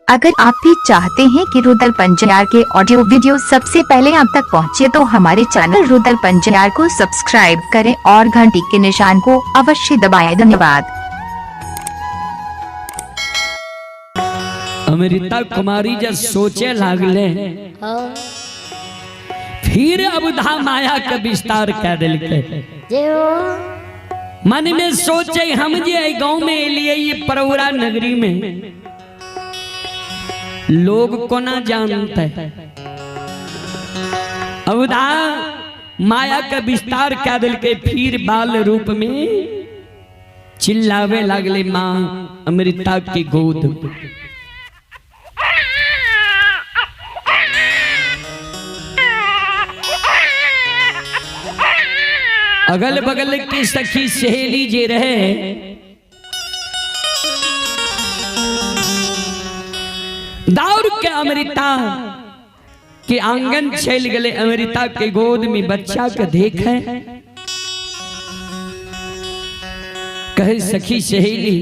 अगर आप भी चाहते हैं कि रुदल पंजयार के ऑडियो वीडियो सबसे पहले आप तक पहुंचे तो हमारे चैनल रुदल पंजयार को सब्सक्राइब करें और घंटी के निशान को अवश्य दबाएं। धन्यवाद। अमृता कुमारी जब सोचे लागले फिर अबुधा माया के विस्तार कर दिलके। मन में सोचे हम जे गांव में एलिए ये परौरा नगरी में लोग को ना जानते। अबुधा माया का विस्तार कर दिलके फिर बाल रूप में चिल्लावे लागले मां अमृता की गोद। अगल बगल की सखी सहेली जे रहे दौड़ के अमृता के आंगन चल गए। अमृता के गोद में बच्चा के देखे कहे सखी सहेली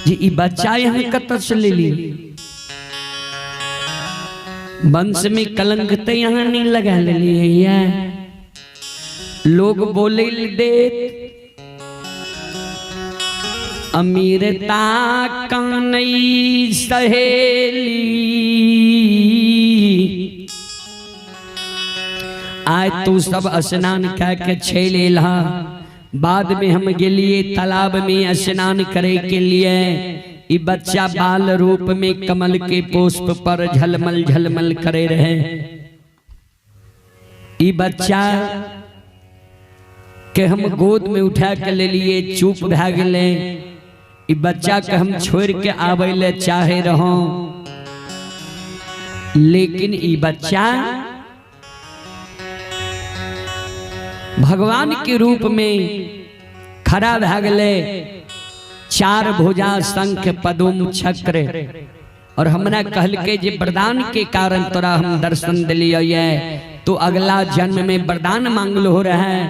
जी बच्चा यहाँ कत से ले ली। वंश में कलंक तो यहाँ नहीं लगा ले लिया। लोग बोले दे अमीरता कानई सहेली आज तू सब स्नान करके छेलेला। बाद में हम गेलिए तालाब में स्नान करे के लिए। ये बच्चा बाल रूप में कमल के पुष्प पर झलमल झलमल करे रहे। ये बच्चा के हम गोद में उठा के ले लिए चुप भा गए। ई बच्चा के हम छोड़ के आवे ले चाहे रहो लेकिन ई बच्चा भगवान के रूप में खड़ा भा गए। चार भुजा शंख पदम चक्र और हमरा कहल के जे वरदान के कारण तोरा हम दर्शन दिलिए तो अगला जन्म में वरदान मांगल हो रहा है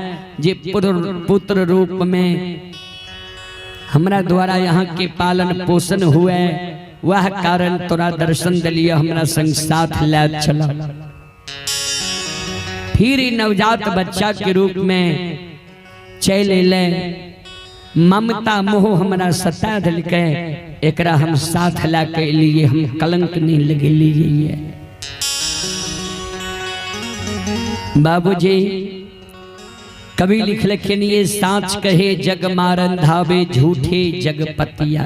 जे पुत्र रूप में हमरा द्वारा यहाँ के पालन पोषण हुए वह कारण तोरा दर्शन दिलिए हमरा संग साथ ले चला। फिर नवजात बच्चा के रूप में चले ले। ममता मोह हमरा सता दिलके एकरा हम साथ ला के लिए हम कलंक नहीं लगे लिए। बाबूजी कभी लिख लिखिन ये साच कहे जग मारन धावे झूठे जगपतिया।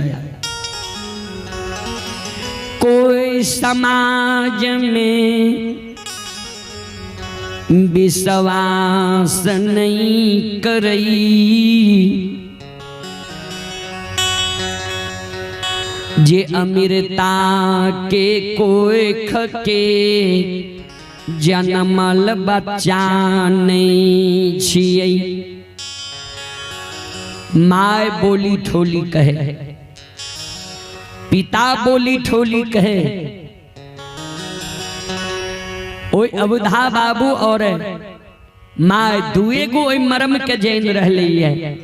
कोई समाज में विश्वास नहीं करई जे अमृता के कोई खके जनमल बच्चा नहीं छियै। माय बोली ठोली कहे पिता बोली ठोली कहे। ओए अबुधा बाबू और माय दुए गो मरम के जैन रह है।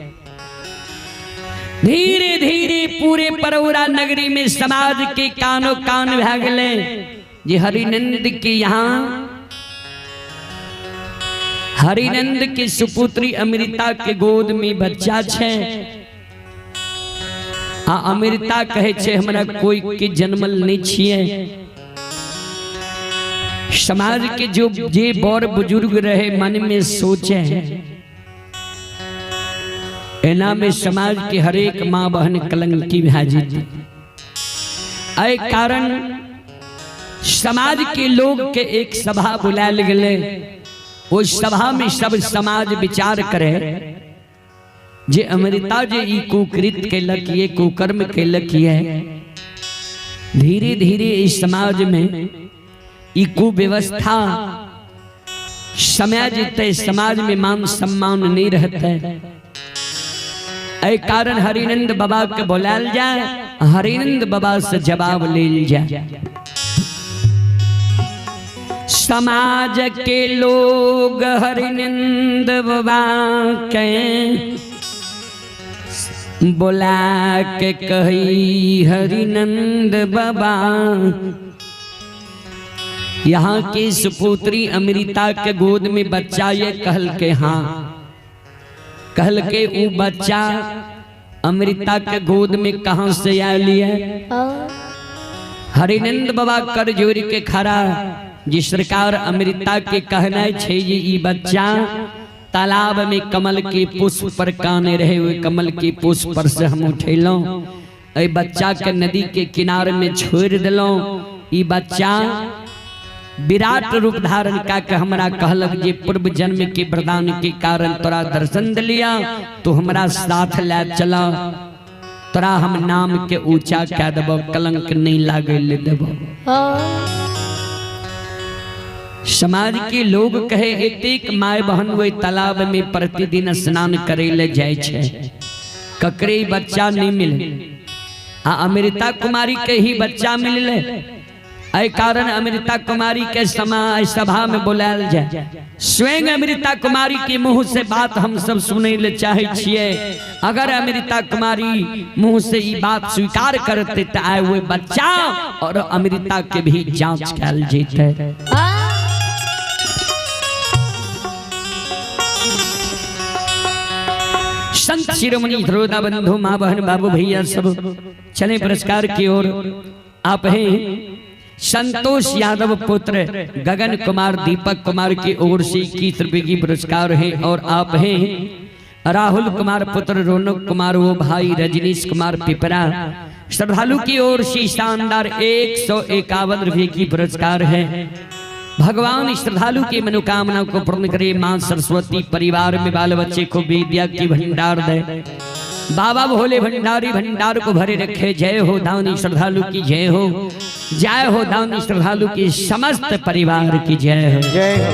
धीरे धीरे पूरे परौरा नगरी में समाज के कानो कान भा गए जे हरिनंद के यहाँ हरिनंद के सुपुत्री अमृता के गोद में बच्चा छे। हाँ अमृता कहे छे हमरा कोई के जन्मल नहीं छिए। समाज के जो जे बड़ बुजुर्ग रहे मन में सोचे एना में समाज के हरेक माँ बहन कलंकी भाजी थी। ऐ कारण समाज के लोग के एक सभा बुलायल गए। वो सभा में सब समाज विचार करे जे अमृता जे ई कुकृत कैलक ये कुकर्म कैलक है। धीरे धीरे इस समाज में ई कुव्यवस्था समय जीते समाज में मान सम्मान नहीं रहते। ऐ कारण हरिनंद बाबा के बुलायल जाए। हरिनंद बाबा से जवाब ले जाए। समाज के लोग हरिनंद बाबा के बोला के कही हरिनंद बाबा, यहाँ की सुपुत्री अमृता के गोद में बच्चा ये कहल के हाँ, कहल के वो बच्चा अमृता के गोद में कहां से आयल है। हरिनंद बाबा कर जोड़ के खड़ा, जिस सरकार अमृता के कहना छे ये बच्चा तालाब में कमल के पुष्प पर काने रहे हुए, कमल के पुष्प पर से हम उठेलों, ए बच्चा के नदी के किनारे में छोड़ दिलों। ये बच्चा विराट रूप धारण का के हमरा कहलक जे पूर्व जन्म के वरदान के कारण तोरा दर्शन दिलिया, तो हमरा साथ ले चला, तोरा हम नाम के ऊंचा कह देबो, कलंक नहीं लागे ले देबो। समाज के लोग कहे एतेक माय बहन वे तालाब में प्रतिदिन स्नान करे ले जाय छे, ककरे बच्चा नहीं मिले, आ अमृता कुमारी के ही बच्चा मिलले। ऐ कारण अमृता कुमारी के समाज सभा में बुलायल जाए। स्वयं अमृता कुमारी के मुंह से बात हम सब सुने ले चाहे छिए। अगर अमृता कुमारी मुंह से ये बात स्वीकार करते तो आए हुए बच्चा और अमृता के भी जांच कैल जेते। संत शिरोमणि श्रोता बंधु माँ बहन बाबू भैया सब चले पुरस्कार की ओर। आप हैं संतोष यादव पुत्र गगन कुमार दीपक कुमार की ओर से 21 रुपए की पुरस्कार है। और आप हैं राहुल कुमार पुत्र रौनक कुमार वो भाई रजनीश कुमार पिपरा, श्रद्धालु की ओर से शानदार 151 रुपए की पुरस्कार है। भगवान श्रद्धालु की मनोकामना को पूर्ण करे, मां सरस्वती परिवार में बाल बच्चे को विद्या की भंडार दे, बाबा भोले भंडारी भंडार को भरे रखे। जय हो दानी श्रद्धालु की जय हो, जय हो दानी श्रद्धालु की समस्त परिवार की जय हो, जय हो।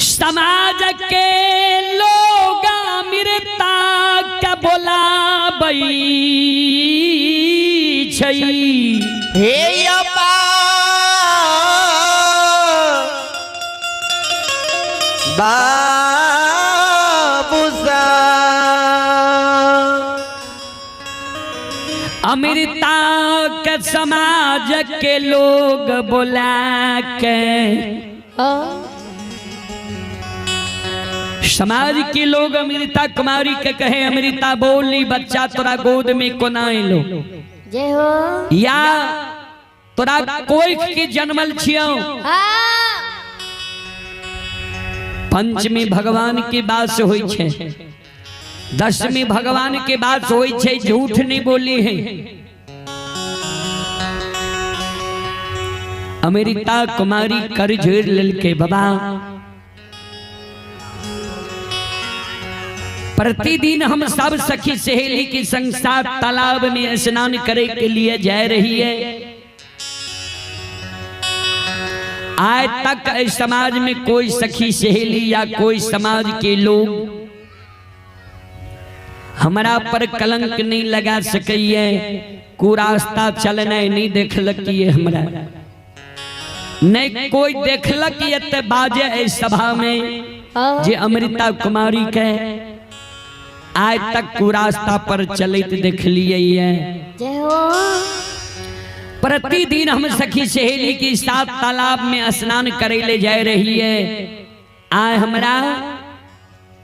समाज के लोग अमृता का बोला बई छई, हे अबा बाबूसा अमृता के समाज के लोग बोला के, समाज के लोग अमृता कुमारी के कहे अमृता बोली बच्चा तोरा गोद में कोनाए लो, जय हो, या तोरा कोई के जन्मल छियो। पंचमी भगवान के बात से होई छे, दशमी भगवान के बात से होई छे, झूठ नहीं बोली है। अमृता कुमारी कर जोड़ ललके बाबा, प्रतिदिन हम सब सखी सहेली के संग साथ तालाब में स्नान करे के लिए जा रही है। आज तक इस समाज में कोई सखी सहेली या कोई समाज के लोग हमारा पर कलंक नहीं लगा सकिए, कुरास्ता चलना नहीं देखलक ये हमरा, नहीं कोई देखलक ये ते बाजे इस सभा में जे अमृता कुमारी के आज तक कुरास्ता पर चलत देख लिए। जय हो। प्रतिदिन हम सखी सहेली के साथ तालाब में स्नान करे ले जा रही है। आए हमरा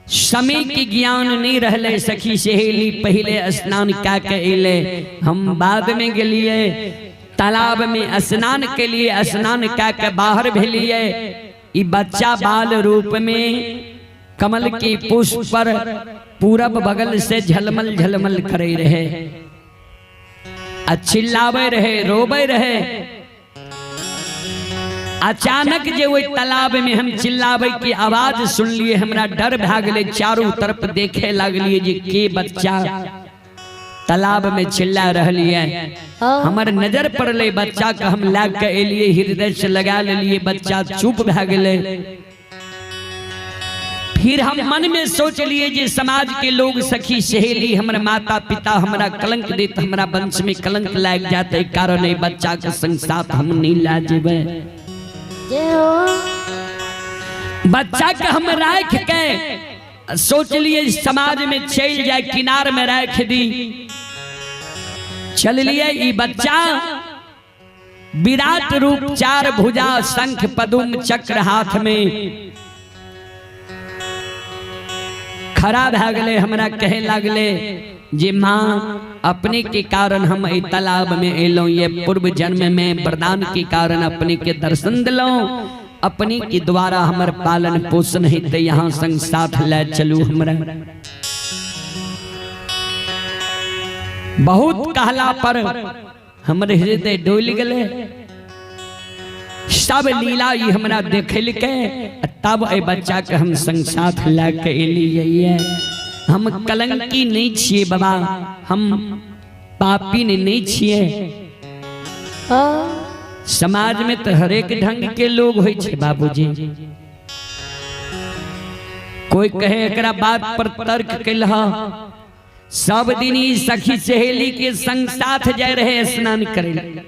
समय की ज्ञान नहीं रहले, सखी सहेली पहले स्नान क्या कहले, हम बाद में गलिए तालाब में स्नान के लिए, स्नान क्या के बाहर भेलिए। ई बच्चा बाल रूप में कमल के पुष्प पर पूरब बगल से झलमल झलमल करे रहे, चिल्लावे रहे, रोवे रहे। अचानक जे वो तालाब में हम चिल्लावे की आवाज सुन लिए, हमरा डर भागले, चारों तरफ देखे लगलिए जे के बच्चा तालाब में चिल्ला रहली है। हमार नजर पड़ले बच्चा का, हम लाग के एलिए हृदय से लगा लिए, बच्चा चुप भागले। फिर हम मन में सोच लिए जे समाज के लोग सखी सहेली हमारे माता पिता हमारा कलंक देते, हमारा वंश में कलंक लग जाते, कारण ये बच्चा के संग साथ हम नहीं ला जेबे। बच्चा के हम राख के सोच लिए समाज में चल जाए, किनार में रख दी, चल लिए। ई बच्चा विराट रूप, 4 भुजा, शंख पदुम चक्र हाथ में खड़ा भा गले। हमरा कहे लगले जे माँ अपने के कारण हम ए तालाब में एलो, ये पूर्व जन्म में वरदान के कारण अपने के दर्शन दिलो, अपने के द्वारा हमार पालन पोषण हेते यहाँ संग साथ ले चलू। हमरा बहुत कहला पर हमरे हृदय डोल गले। सब लीला ये हमरा देखल के तब ए बच्चा के हम संग साथ ला के एलिए। हम कलंकी नहीं छिए बाबा, हम पापी नहीं छिए। समाज में तो हरेक ढंग के लोग होय छे बाबूजी। कोई कहे एकरा बात पर तर्क कैलहा, सब दिन ही सखी सहेली के संग साथ जाए रहे स्नान करे,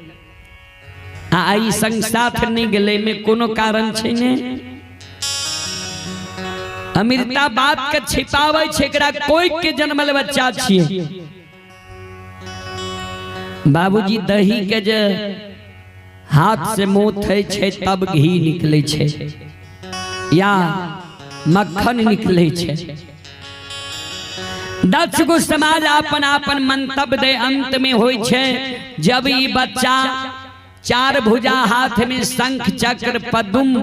आई संग साथ नहीं गले में कोनो कारण छे ने। अमृता बात के छिपावे छे, एकरा कोई के जन्मल बच्चा छिए। बाबूजी दही के जे हाथ से मुंह थे छे तब घी निकले छे या मक्खन निकले छे। 10 गो समाज अपन अपन मंतव्य दे, अंत में होय छे जब ये बच्चा 4 भुजा हाथ में शंख चक्र पदुम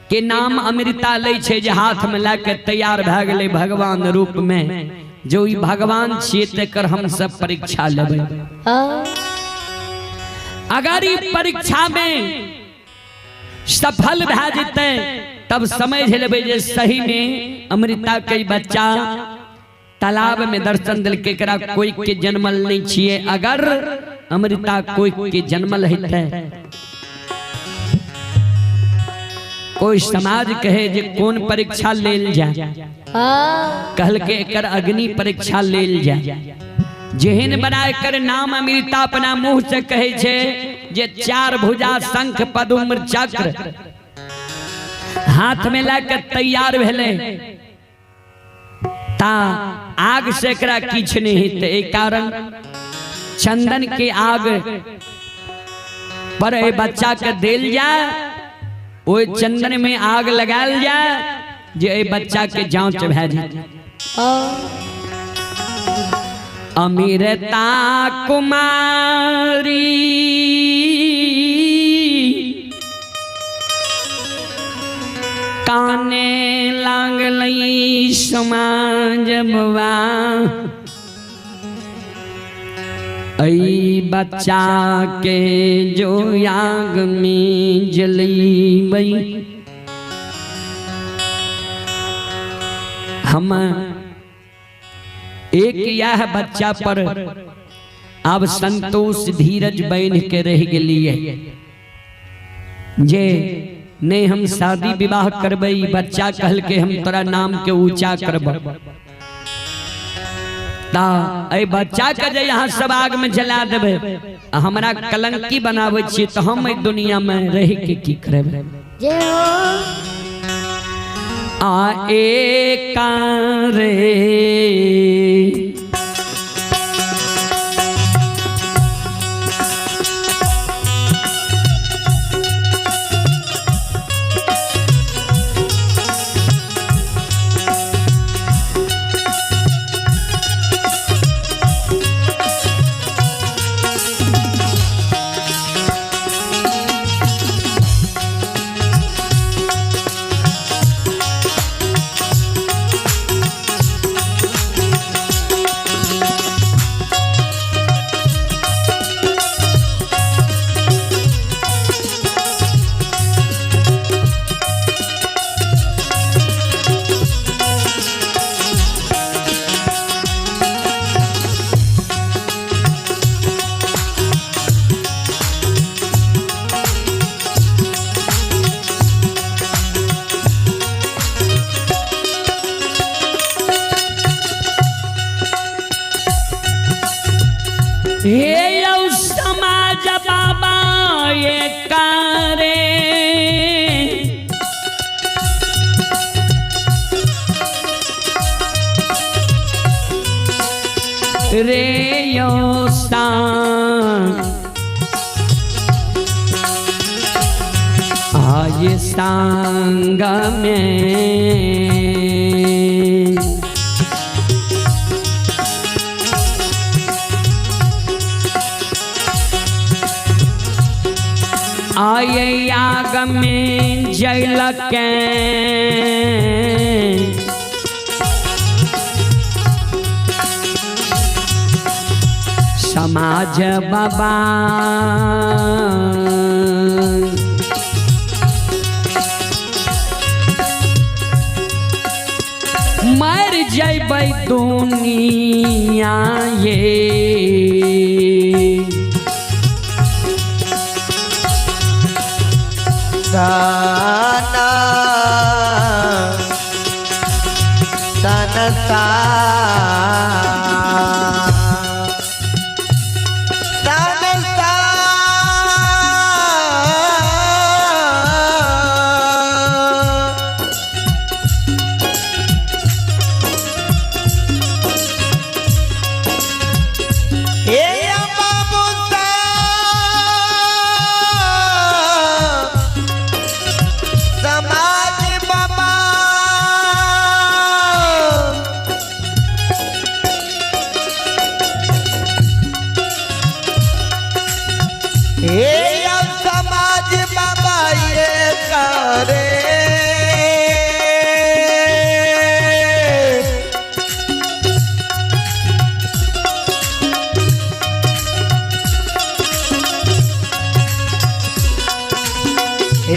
के नाम अमृता ले छे, जे हाथ में लाके तैयार भ गले भगवान रूप में। जो ई भगवान छिए तेकर हम सब परीक्षा लेबै। अगर ई परीक्षा में सफल भ जेते तब समझ लेबै जे सही में अमृता के बच्चा तालाब में दर्शन दिल के करा कोई के जन्मल नहीं छिए। अगर अमृता कोई के जन्मल हेते, कोई समाज कहे जे कौन परीक्षा लेल जाए, कहल के एकर अग्नि परीक्षा लेल जाए। जेहन बनाए कर नाम अमृता अपना मुंह से कहे छे जे 4 भुजा शंख पदुम चक्र हाथ में लाके तैयार भेले, ता आग से एकरा किछ नहीं हेते। ए कारण चंदन के आग पर ए बच्चा के देल जाए, ओए चंदन में आग लगाल जाए जे ए बच्चा के जांच भै जाए। अमृता कुमारी काने लागलई समाजवा, ऐ बच्चा के जो आग में जलई। हम एक यह बच्चा पर अब संतोष धीरज बन के रह गलिए जे नहीं हम शादी विवाह करबै। बच्चा कहल के हम तोरा नाम के ऊंचा करब, ता ए बच्चा के जे यहाँ सब आग में जला देबे, हमरा कलंकी बनावे छी, तो हम ए दुनिया में रह के की करब। जय हो आ रे हे समाज बाबा ये कारे रे यो आये सांग में आये याग में जलके समाज बाबा मर जैबै दुनिया ये दाना तनसा तनसा हे बाबू समाज बाबा हे समाज बाबा ये करे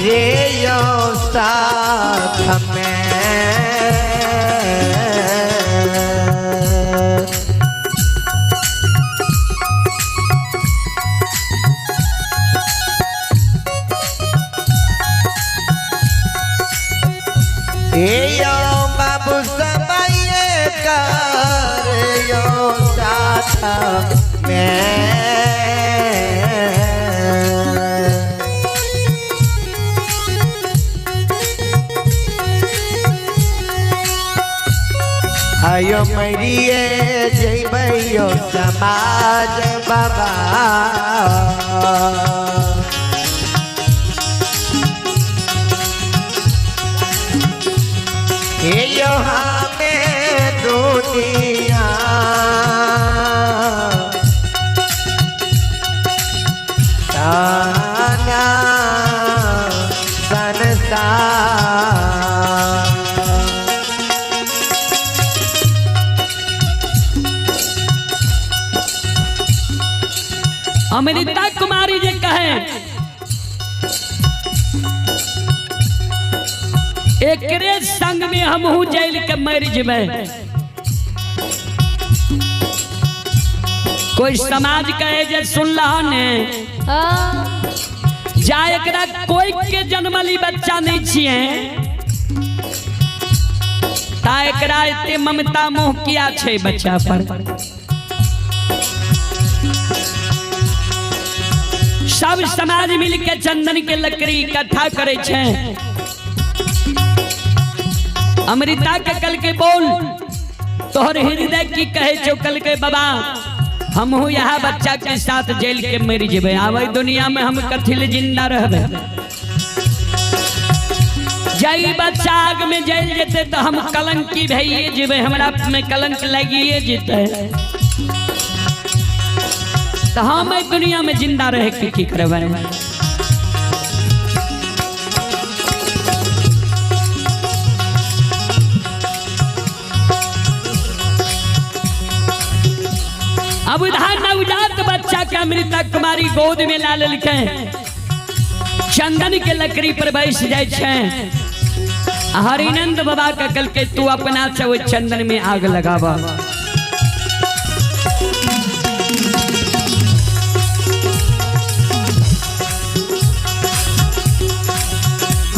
रे यो साथ में यो बाबू समय कर यो साथ में आयो मरिए जइबैयो समाज बाबा हे यो हमें दुनिया ताना संसार अमृता कुमारी जी कहे एकरे संग में हमहू जेल के मर जबे कोई समाज कहे जे सुन लहा ने जा एकरा कोई के जन्मली बच्चा नहीं छिए ता एकरा एते ममता मोह किया छे बच्चा पर सब समाज मिल के चंदन के लकड़ी इकट्ठा करे छे अमृता के कल के बोल तोहर हृदय की कहे छो कल के बाबा हम हो यहाँ बच्चा के साथ जेल के मर जेबे आवे दुनिया में हम कथिल जिंदा रहबे जई बच्चा आग में जेल जेते तो हम कलंकी भइए जेबे हमरा में कलंक लगिए जेते तो हम दुनिया में जिंदा रह के की करबे अब उधर नवजात बच्चा के अमृता कुमारी गोद में ला लेलके चंदन के लकड़ी पर बैठ जाए छे हरिनंद बाबा का कल के तू अपना से वो चंदन में आग लगावा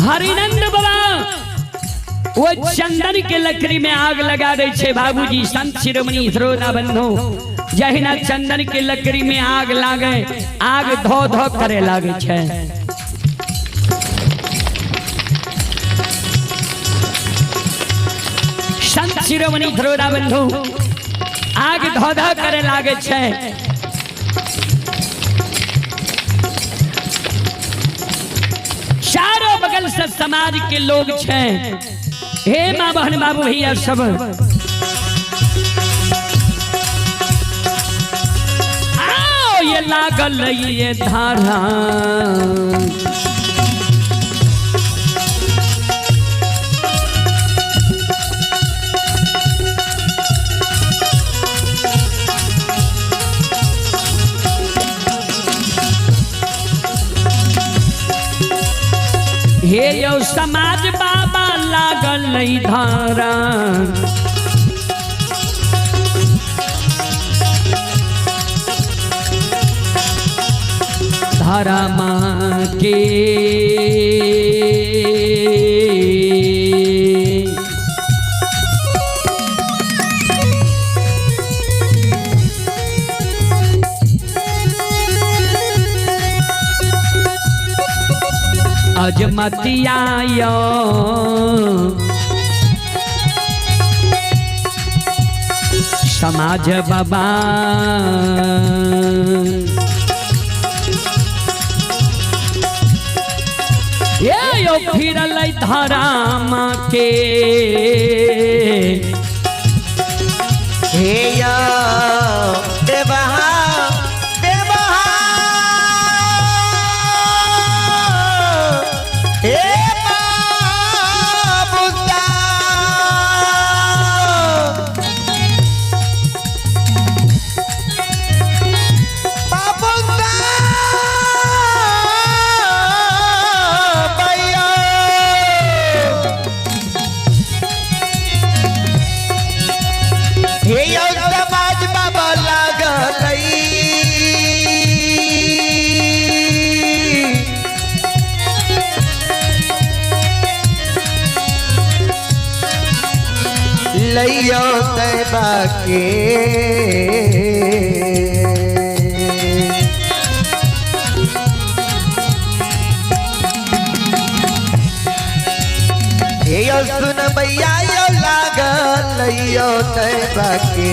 हरिनंद बाबा वो चंदन के लकड़ी में आग लगा दे छे बाबूजी संत शिरोमणि श्रोता बंधु जहिना चंदन के लकड़ी में आग लागे आग धो धो करे लागे छे संत शिरोमणि श्रोता बंधु आग धोधा करे लागे छे। चारों बगल से समाज के लोग छे। हे माँ बहन बाबू भैया सब आओ ये लागल ये धारा हे यो समाज बाबा लागल धारा धारा माँ के अजमतिया समाज बाबा ये यो फिरल धारा माँ के हे या देवहा लइयो तैबा के यो सुन भैया यो लागल लइयो तैबा के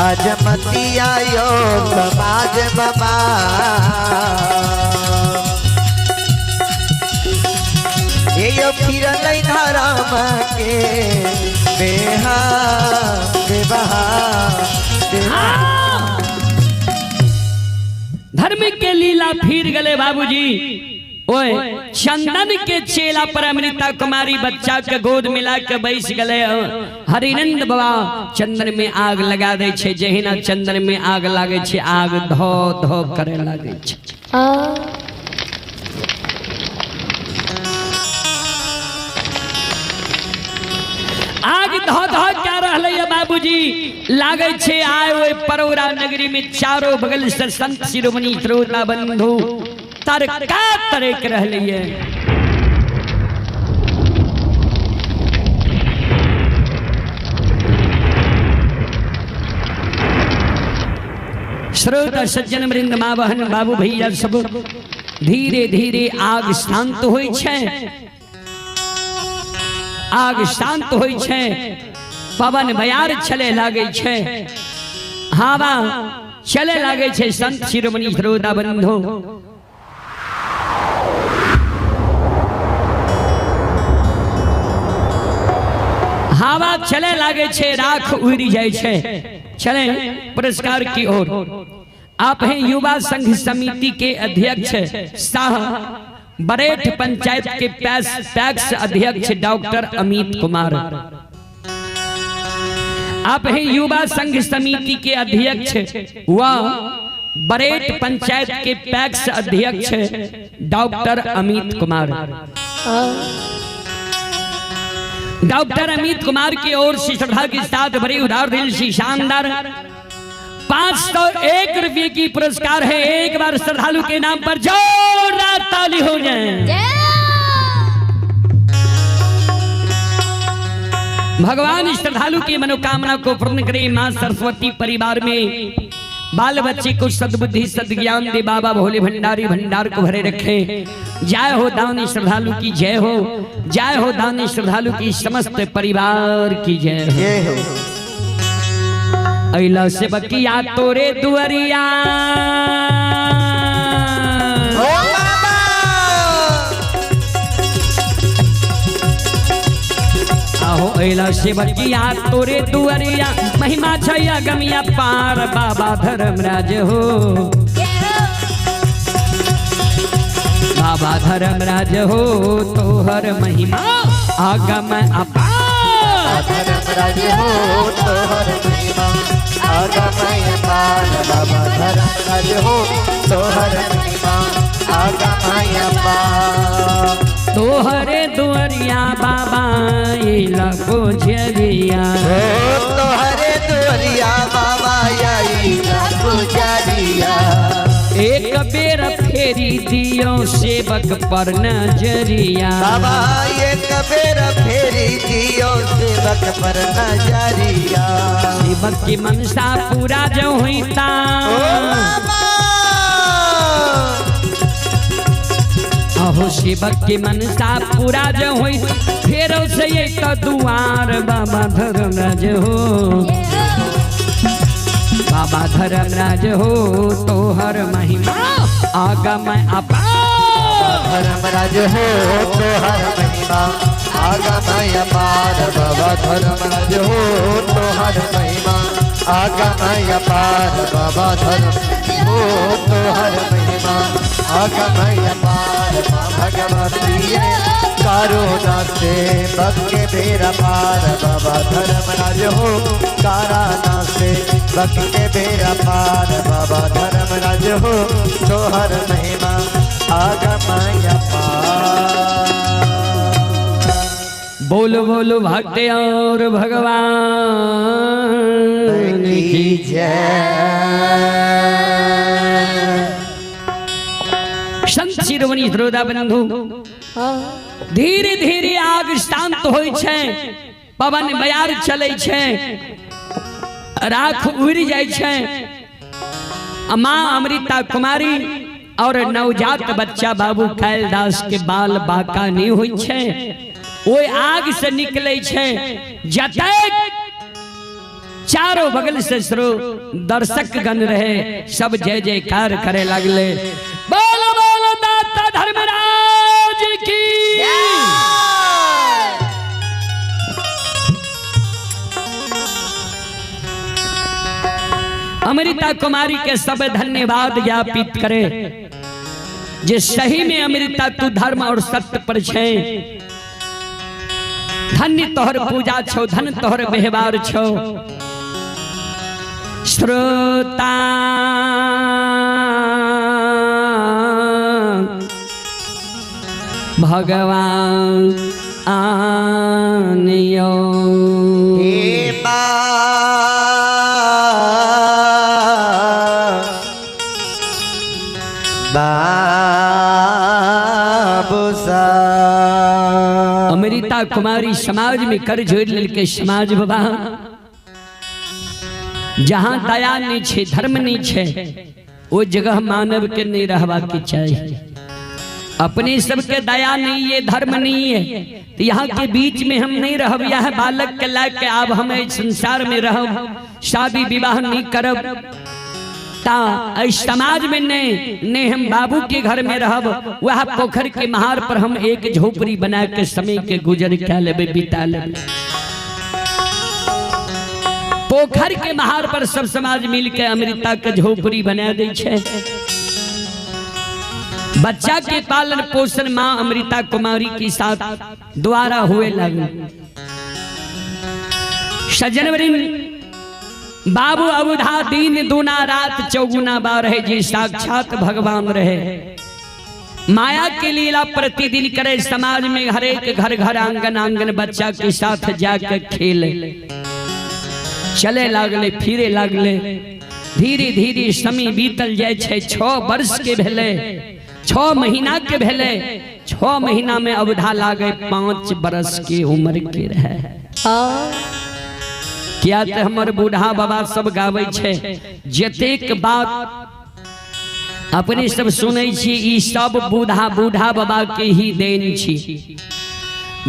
अजमतिया यो समाज बाबा यो फिरल धारा के बेहा बेबहा धर्म के लीला फिर गले बाबूजी। ओए चंदन के चेला पर अमृता कुमारी बच्चा के गोद मिला के बैस गले। हरिनंद बाबा चंदन में आग लगा दे छे। जहिना चंदन में आग लागे छे आग धो धो करे लागे छे। आग धो धो क्या रहले बाबूजी लागे छे। आए ओए परौरा नगरी में चारों बगल से संत शिरोमणि श्रोता बंधु तरका तरक रहले। श्रोता सज्जन वृंद माँ बहन बाबू भैया सब धीरे धीरे आग शांत होई छे। आग शांत होई छे। पवन बयार चले लागे छे। हवा चले लागे छे। संत शिरोमणि श्रोता बंधु हवा चले लागे छे। राख उड़ी जाए छे। चले पुरस्कार की ओर। आप हैं युवा संघ समिति के अध्यक्ष शाह बरेठ पंचायत के पैक्स अध्यक्ष डॉक्टर अमित कुमार। आप हैं युवा संघ समिति के अध्यक्ष व बरेठ पंचायत के पैक्स अध्यक्ष डॉक्टर अमित कुमार। डॉक्टर अमित कुमार की ओर से श्रद्धा के साथ बड़े उदार दिल से शानदार 501 रुपये की पुरस्कार है। एक बार श्रद्धालु के नाम पर जोरदार ताली हो जाए। भगवान श्रद्धालु की मनोकामना को पूर्ण करे। मां सरस्वती परिवार में बाल बच्चे को सद्बुद्धि सद्ज्ञान दे। बाबा भोले भंडारी भंडार को भरे रखे। जय हो दानी श्रद्धालु की जय हो, जय हो दानी श्रद्धालु की समस्त परिवार की जय हो। अइला से बकिया तोरे दुअरिया आहो अइला से बकिया तोरे दुअरिया महिमा छैया गमिया पार बाबा धर्मराज हो, बाबा धर्मराज हो तोहर महिमा आगम अपार, धर्मराज हो तोहर महिमा आगम अपार, बाबा धर्मराज हो तोहर महिमा आगम अपार। तोहरे दुअरिया बाबा इला गुजरिया, तोहरे दुअरिया बाबा इला गुजरिया। एक बेर फेरी दियो सेवक पर नजरिया, बाबा एक बेर फेरी दियो सेवक पर नजरिया। सेवक की मनसा पूरा जो हुई ता, अहो सेवक की मनसा पूरा जो हुई फिर से एक दुआर बाबा धर्मराज हो, बाबा धर्मराज हो तोहर महिमा आगम अपार, धर्मराज हो तोहर महिमा आगम अपार, बाबा धर्मराज हो तोहर महिमा आगम अपार, बाबा धर्मराज हो तोहर महिमा आगम अपार। भगवती करुणा से बक्के बेरा पार, बाबा धर्मराज हो काराना से बक्के बेरा पार, बाबा धर्मराज हो तोहर महिमा आगम अपार। बोलो बोलो भक्त और भगवान की जय। संत शिरोमणि श्रोता बंधु धीरे धीरे आग शांत होय छै, पवन बयार चलै छै, राख उड़ जाय छै। मां अमृता कुमारी और नवजात बच्चा बाबू कैलदास के बाल बाका नहीं होय छै, ओय आग से निकले छै। जतै चारों बगल से श्रो दर्शक गण रहे सब जय जयकार करे लगले। बोलो बोलो दाता धर्मराज की, अमृता कुमारी के सब धन्यवाद ज्ञापित करे जे सही में अमृता तू धर्म और सत्य पर छे। धन्य तोहर पूजा छो, धन तोहर व्यवहार छो। श्रोता भगवान आनियो हे बाबू साहब। अमृता कुमारी समाज में कर जोड़ लेके समाज बाबा जहाँ दया नहीं छे, धर्म नहीं छे, वो जगह मानव के नहीं रहवा के चाहिए। अपने सबके दया नहीं है, धर्म नहीं है, तो यहाँ के बीच में हम नहीं रहब। यह बालक के लायक के अब हम संसार में रहब, शादी विवाह नहीं करब, ता समाज में नहीं हम बाबू के घर में रहब। वह पोखर के महार पर हम एक झोपड़ी बना के समय के गुजर क्या लेबे, बिता लेबे। पोखर के महार पर सब समाज मिल के अमृता के झोपड़ी बना दे छे। बच्चा के पालन पोषण मां अमृता कुमारी के साथ द्वारा हुए लगे। सज्जनवरीन बाबू अबुधा दिन दूना रात चौगुना बार है जी साक्षात भगवान रहे। माया की लीला प्रतिदिन करे, समाज में हर एक घर घर आंगन आंगन बच्चा के साथ जाकर खेले, चले लागले, फिरे लागले। धीरे धीरे समय बीतल जाए छे। 6 वर्ष के भेले, 6 महीना के भेले। 6 महीना में अवधा लागे 5 बरस की उम्र के रहे। क्या ते हमर बूढ़ा बाबा सब गावे छे, जतेक बात अपने सब सुनै छी ई सब बूढ़ा बाबा के ही देन छी।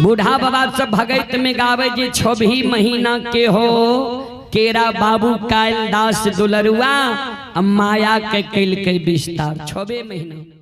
बूढ़ा बाबा सब भगत में गावे जे 26 महीना के हो केरा बाबू काल दास दुलरुआ माया के कैल के विस्तार 6 महीना।